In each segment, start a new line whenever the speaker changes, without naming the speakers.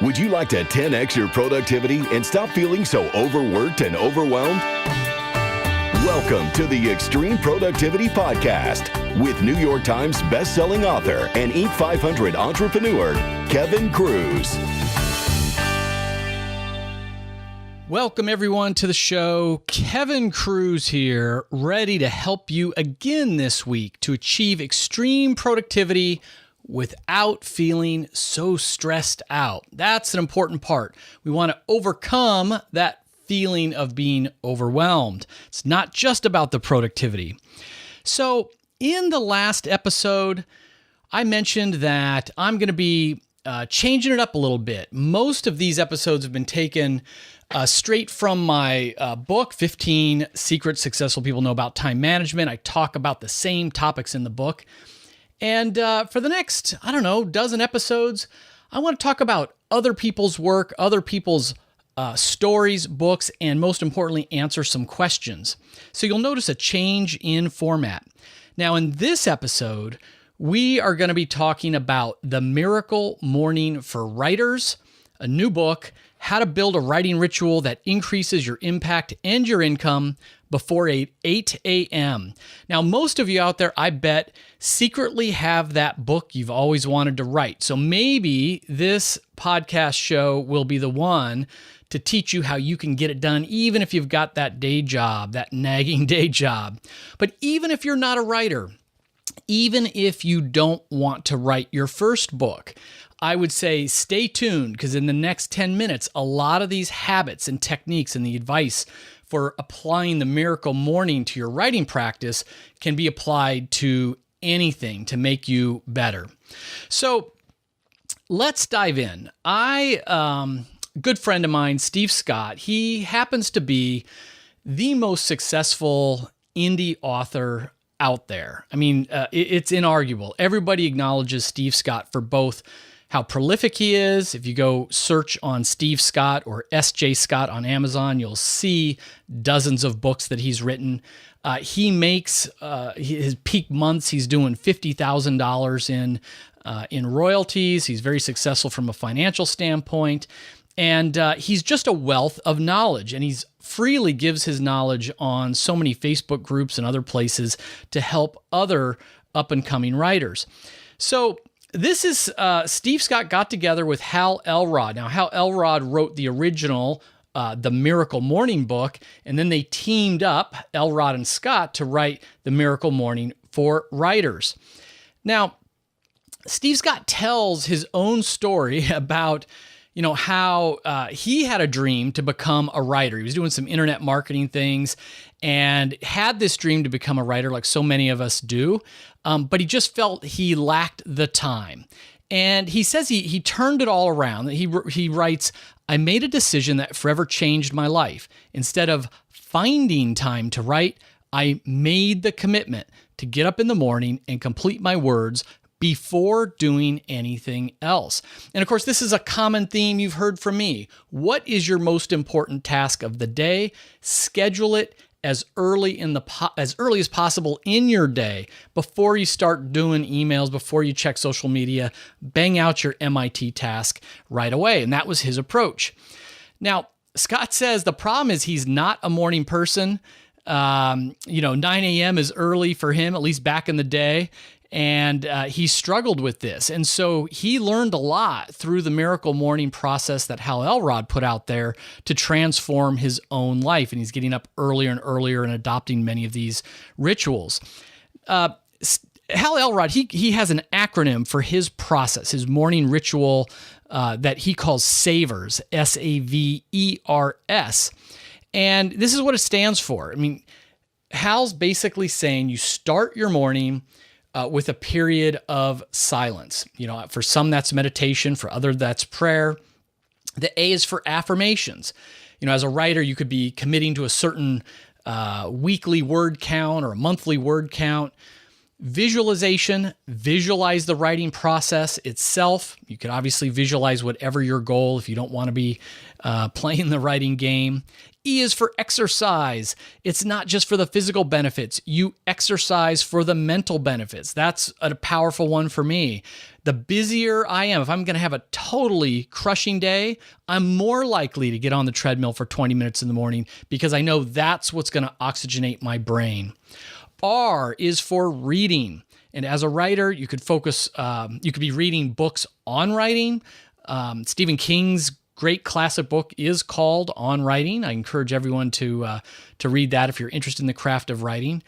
Would you like to 10x your productivity and stop feeling so overworked and overwhelmed? Welcome to the Extreme Productivity Podcast with New York Times bestselling author and Inc. 500 entrepreneur, Kevin Kruse.
Welcome everyone to the show. Kevin Kruse here, ready to help you again this week to achieve extreme productivity without feeling so stressed out. That's an important part. We want to overcome that feeling of being overwhelmed. It's not just about the productivity. So in the last episode, I mentioned that I'm going to be changing it up a little bit. Most of these episodes have been taken straight from my book, 15 Secrets Successful People Know About Time Management. I talk about the same topics in the book. And for the next, dozen episodes, I want to talk about other people's work, other people's stories, books, and most importantly, answer some questions. So you'll notice a change in format. Now, in this episode, we are going to be talking about The Miracle Morning for Writers, a new book, how to build a writing ritual that increases your impact and your income before 8 a.m. Now, most of you out there, I bet, secretly have that book you've always wanted to write. So maybe this podcast show will be the one to teach you how you can get it done, even if you've got that day job, that nagging day job. But even if you're not a writer, even if you don't want to write your first book, I would say stay tuned, because in the next 10 minutes, a lot of these habits and techniques and the advice for applying the miracle morning to your writing practice can be applied to anything to make you better. So let's dive in. Good friend of mine, Steve Scott, he happens to be the most successful indie author out there. I mean, it's inarguable. Everybody acknowledges Steve Scott for both how prolific he is. If you go search on Steve Scott or S.J. Scott on Amazon, you'll see dozens of books that he's written. He makes his peak months, he's doing $50,000 in royalties. He's very successful from a financial standpoint. And he's just a wealth of knowledge, and he's freely gives his knowledge on so many Facebook groups and other places to help other up-and-coming writers. So this is Steve Scott got together with Hal Elrod. Now, Hal Elrod wrote the original The Miracle Morning book, and then they teamed up, Elrod and Scott, to write The Miracle Morning for Writers. Now, Steve Scott tells his own story about how he had a dream to become a writer. He was doing some internet marketing things and had this dream to become a writer like so many of us do, but he just felt he lacked the time. And he says he turned it all around. He writes, "I made a decision that forever changed my life. Instead of finding time to write, I made the commitment to get up in the morning and complete my words before doing anything else." And of course, this is a common theme you've heard from me. What is your most important task of the day? Schedule it as early as possible in your day before you start doing emails, before you check social media. Bang out your MIT task right away. And that was his approach. Now, Scott says the problem is he's not a morning person. 9 a.m. is early for him, at least back in the day. And he struggled with this. And so he learned a lot through the miracle morning process that Hal Elrod put out there to transform his own life. And he's getting up earlier and earlier and adopting many of these rituals. Hal Elrod, he has an acronym for his process, his morning ritual that he calls SAVERS, SAVERS. And this is what it stands for. I mean, Hal's basically saying you start your morning with a period of silence. For some that's meditation, for others that's prayer. The A is for affirmations. As a writer, you could be committing to a certain weekly word count or a monthly word count. Visualization, visualize the writing process itself. You could obviously visualize whatever your goal if you don't want to be playing the writing game. E is for exercise. It's not just for the physical benefits. You exercise for the mental benefits. That's a powerful one for me. The busier I am, if I'm going to have a totally crushing day, I'm more likely to get on the treadmill for 20 minutes in the morning because I know that's what's going to oxygenate my brain. R is for reading. And as a writer, you could focus, you could be reading books on writing. Stephen King's great classic book is called On Writing. I encourage everyone to read that if you're interested in the craft of writing.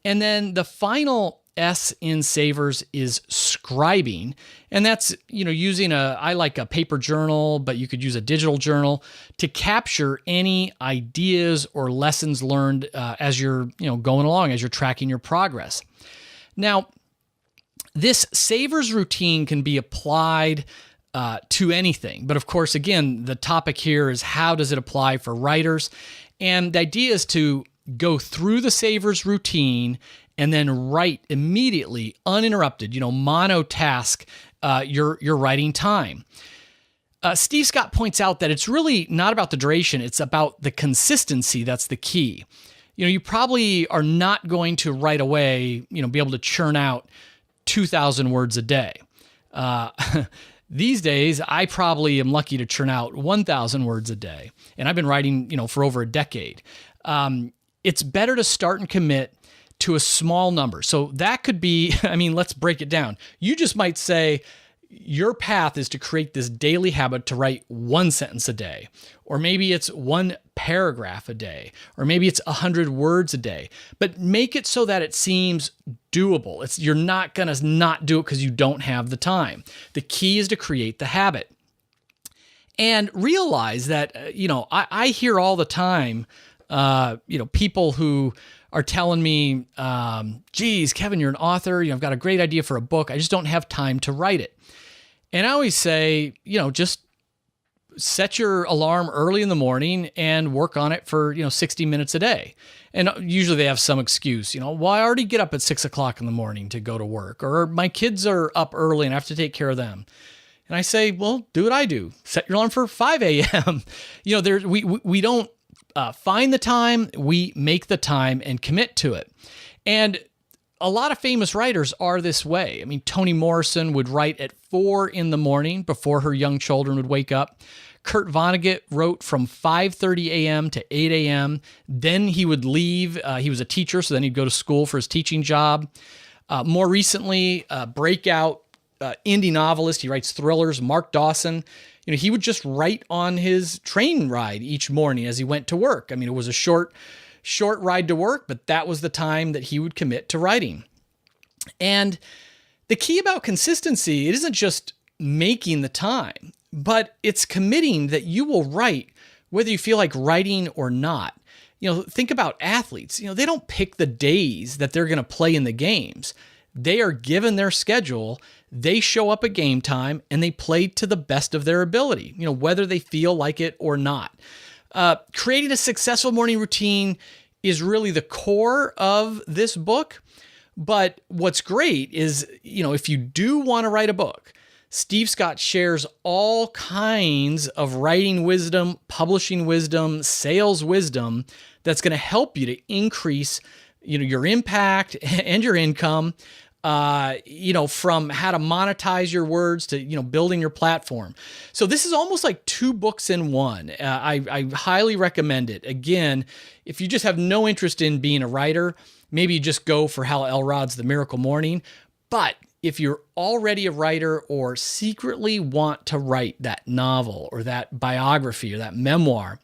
And then the final S in Savers is scribing. And that's, using I like a paper journal, but you could use a digital journal to capture any ideas or lessons learned as you're, going along, as you're tracking your progress. Now, this Savers routine can be applied to anything. But of course, again, the topic here is how does it apply for writers? And the idea is to go through the Savers routine and then write immediately, uninterrupted, monotask your writing time. Steve Scott points out that it's really not about the duration, it's about the consistency that's the key. You probably are not going to right away, be able to churn out 2,000 words a day. These days, I probably am lucky to churn out 1,000 words a day. And I've been writing, for over a decade. It's better to start and commit to a small number. So that could be, let's break it down. You just might say your path is to create this daily habit to write one sentence a day, or maybe it's one paragraph a day, or maybe it's 100 words a day, but make it so that it seems doable. You're not going to not do it because you don't have the time. The key is to create the habit. And realize that, I hear all the time, people who are telling me, geez, Kevin, you're an author. I've got a great idea for a book. I just don't have time to write it. And I always say, just set your alarm early in the morning and work on it for, 60 minutes a day. And usually they have some excuse, well, I already get up at 6 o'clock in the morning to go to work, or my kids are up early and I have to take care of them. And I say, well, do what I do. Set your alarm for 5 a.m. We don't find the time, we make the time and commit to it. And a lot of famous writers are this way. Toni Morrison would write at 4 in the morning before her young children would wake up. Kurt Vonnegut wrote from 5:30 a.m. to 8 a.m. Then he would leave. He was a teacher, so then he'd go to school for his teaching job. More recently, breakout indie novelist, he writes thrillers, Mark Dawson. He would just write on his train ride each morning as he went to work. It was a short ride to work, but that was the time that he would commit to writing. And the key about consistency, it isn't just making the time, but it's committing that you will write whether you feel like writing or not. Think about athletes. They don't pick the days that they're going to play in the games. They are given their schedule, they show up at game time, and they play to the best of their ability, whether they feel like it or not. Creating a successful morning routine is really the core of this book. But what's great is, if you do want to write a book, Steve Scott shares all kinds of writing wisdom, publishing wisdom, sales wisdom that's going to help you to increase, your impact and your income. From how to monetize your words to, building your platform. So this is almost like 2 books in one. I highly recommend it. Again, if you just have no interest in being a writer, maybe you just go for Hal Elrod's The Miracle Morning. But if you're already a writer or secretly want to write that novel or that biography or that memoir,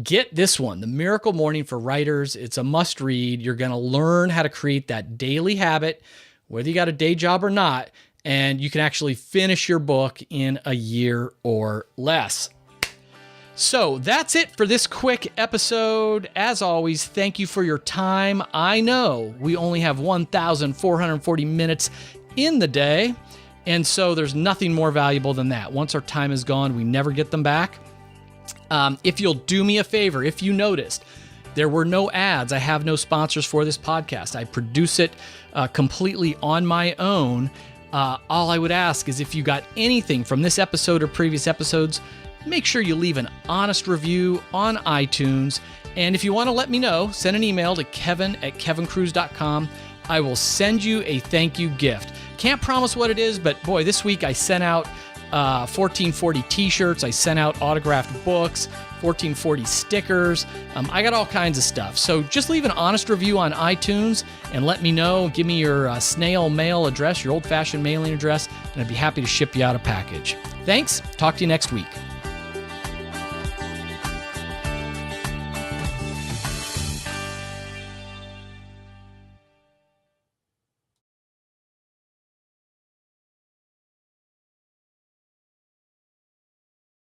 get this one, The Miracle Morning for Writers. It's a must read. You're going to learn how to create that daily habit, whether you got a day job or not, and you can actually finish your book in a year or less. So that's it for this quick episode. As always, thank you for your time. I know we only have 1,440 minutes in the day, and so there's nothing more valuable than that. Once our time is gone, we never get them back. If you'll do me a favor, if you noticed, There were no ads. I have no sponsors for this podcast. I produce it completely on my own. All I would ask is if you got anything from this episode or previous episodes, make sure you leave an honest review on iTunes. And if you want to let me know, send an email to kevin@kevinkruse.com. I will send you a thank you gift. Can't promise what it is, but boy, this week I sent out 1440 t-shirts. I sent out autographed books, 1440 stickers. I got all kinds of stuff. So just leave an honest review on iTunes and let me know. Give me your snail mail address, your old-fashioned mailing address, and I'd be happy to ship you out a package. Thanks. Talk to you next week.